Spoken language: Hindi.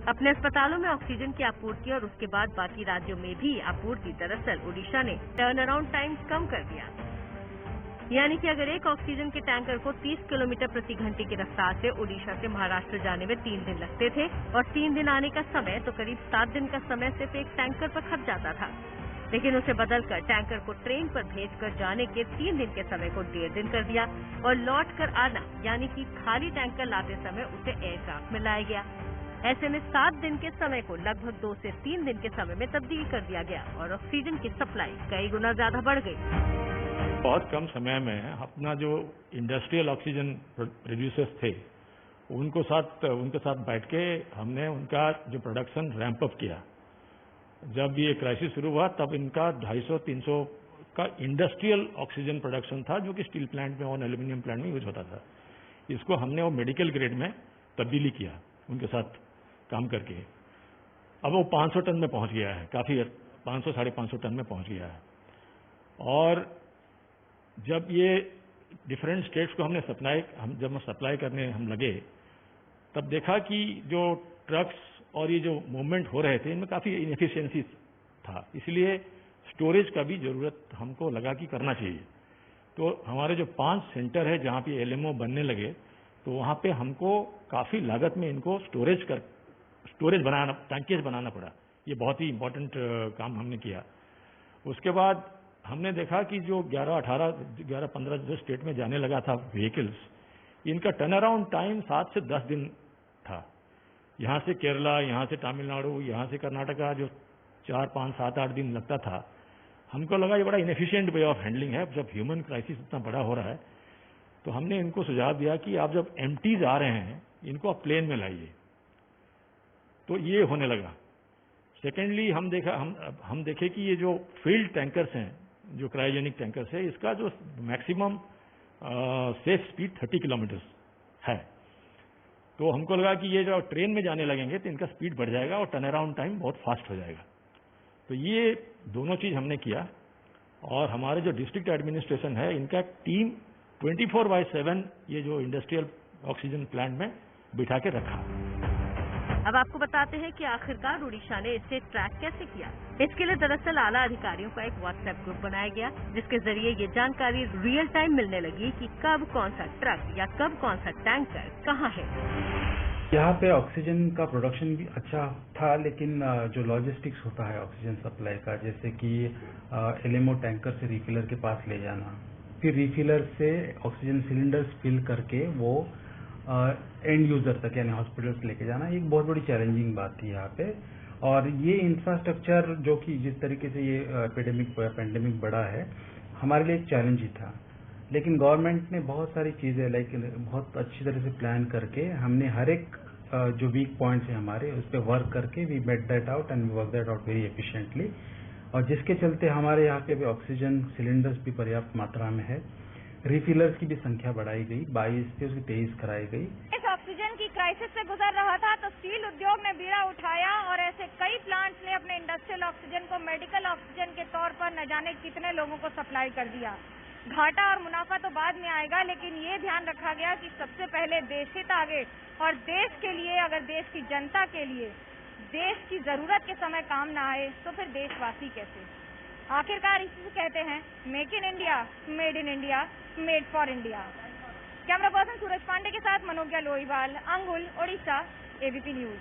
अपने अस्पतालों में ऑक्सीजन की आपूर्ति और उसके बाद बाकी राज्यों में भी आपूर्ति दरअसल ओडिशा ने टर्न अराउंड टाइम कम कर दिया। यानी कि अगर एक ऑक्सीजन के टैंकर को 30 किलोमीटर प्रति घंटे की रफ्तार से ओडिशा से महाराष्ट्र जाने में 3 दिन लगते थे और 3 दिन आने का समय तो करीब 7 दिन का समय सिर्फ एक टैंकर पर खप जाता था। लेकिन उसे बदलकर टैंकर को ट्रेन पर भेजकर जाने के 3 दिन के समय को 1.5 दिन कर दिया और लौट कर आना यानी कि खाली टैंकर लाते समय उसे एयरक्राफ्ट में लाया गया। ऐसे में 7 दिन के समय को लगभग 2 से 3 दिन के समय में तब्दील कर दिया गया और ऑक्सीजन की सप्लाई कई गुना ज्यादा बढ़ गई। बहुत कम समय में अपना जो इंडस्ट्रियल ऑक्सीजन प्रोड्यूसर्स थे उनके साथ बैठ के हमने उनका जो प्रोडक्शन रैंप अप किया। जब ये क्राइसिस शुरू हुआ तब इनका 250-300 का इंडस्ट्रियल ऑक्सीजन प्रोडक्शन था जो कि स्टील प्लांट में और एल्यूमिनियम प्लांट में यूज होता था। इसको हमने वो मेडिकल ग्रेड में तब्दीली किया उनके साथ काम करके। अब वो 500 टन में पहुंच गया है, काफी 500-550 टन में पहुंच गया है। और जब ये डिफरेंट स्टेट्स को जब सप्लाई करने हम लगे तब देखा कि जो ट्रक्स और ये जो मूवमेंट हो रहे थे इनमें काफी इनएफिशिएंसी था, इसलिए स्टोरेज का भी जरूरत हमको लगा कि करना चाहिए। तो हमारे जो 5 सेंटर है जहां पे एलएमओ बनने लगे तो वहां पे हमको काफी लागत में इनको स्टोरेज बनाना, टैंकेज बनाना पड़ा। ये बहुत ही इंपॉर्टेंट काम हमने किया। उसके बाद हमने देखा कि जो 11-15 जो स्टेट में जाने लगा था व्हीकल्स, इनका टर्न अराउंड टाइम 7 से 10 दिन था। यहां से केरला, यहां से तमिलनाडु, यहां से कर्नाटका जो 4, 5, 7, 8 दिन लगता था, हमको लगा ये बड़ा इनएफिशिएंट वे ऑफ हैंडलिंग है। जब ह्यूमन क्राइसिस इतना बड़ा हो रहा है तो हमने इनको सुझाव दिया कि आप जब एम्प्टीज आ रहे हैं इनको आप प्लेन में लाइए। तो ये होने लगा। सेकेंडली हम देखे कि ये जो फील्ड टैंकर्स हैं, जो क्रायोजेनिक टैंकर्स है, इसका जो मैक्सिमम सेफ स्पीड 30 किलोमीटर है। तो हमको लगा कि ये जो ट्रेन में जाने लगेंगे तो इनका स्पीड बढ़ जाएगा और टर्न अराउंड टाइम बहुत फास्ट हो जाएगा। तो ये दोनों चीज हमने किया और हमारे जो डिस्ट्रिक्ट एडमिनिस्ट्रेशन है इनका टीम 24/7 ये जो इंडस्ट्रियल ऑक्सीजन प्लांट में बिठा के रखा। अब आपको बताते हैं कि आखिरकार ओडिशा ने इसे ट्रैक कैसे किया। इसके लिए दरअसल आला अधिकारियों का एक व्हाट्सएप ग्रुप बनाया गया जिसके जरिए ये जानकारी रियल टाइम मिलने लगी कि कब कौन सा ट्रक या कब कौन सा टैंकर कहाँ है। यहाँ पे ऑक्सीजन का प्रोडक्शन भी अच्छा था, लेकिन जो लॉजिस्टिक्स होता है ऑक्सीजन सप्लाई का, जैसे कि एलएमओ टैंकर से रिफिलर के पास ले जाना, फिर रिफिलर से ऑक्सीजन सिलेंडर्स फिल करके वो एंड यूजर तक यानी हॉस्पिटल्स लेके जाना, एक बहुत बड़ी चैलेंजिंग बात थी यहाँ पे। और ये इंफ्रास्ट्रक्चर जो कि जिस तरीके से ये पेंडेमिक बढ़ा है, हमारे लिए एक चैलेंज ही था। लेकिन गवर्नमेंट ने बहुत सारी चीजें बहुत अच्छी तरह से प्लान करके हमने हर एक जो वीक पॉइंट्स है हमारे उस पर वर्क करके we met that out and we work that out very efficiently. और जिसके चलते हमारे यहाँ पे भी ऑक्सीजन सिलेंडर्स भी पर्याप्त मात्रा में है। रिफिलर्स की भी संख्या बढ़ाई गई, 22 से उसकी 23 कराई गई। इस ऑक्सीजन की क्राइसिस से गुजर रहा था तो स्टील उद्योग ने बीड़ा उठाया और ऐसे कई प्लांट्स ने अपने इंडस्ट्रियल ऑक्सीजन को मेडिकल ऑक्सीजन के तौर पर न जाने कितने लोगों को सप्लाई कर दिया। घाटा और मुनाफा तो बाद में आएगा, लेकिन ये ध्यान रखा गया कि सबसे पहले देश हित आगे और देश के लिए, अगर देश की जनता के लिए देश की जरूरत के समय काम ना आए तो फिर देशवासी कैसे। आखिरकार इसी कहते हैं make in India, made in India, made for India. Camera person Suraj Pandey के साथ मनोज्ञा लोईवाल, अंगुल, ओडिशा, एबीपी न्यूज।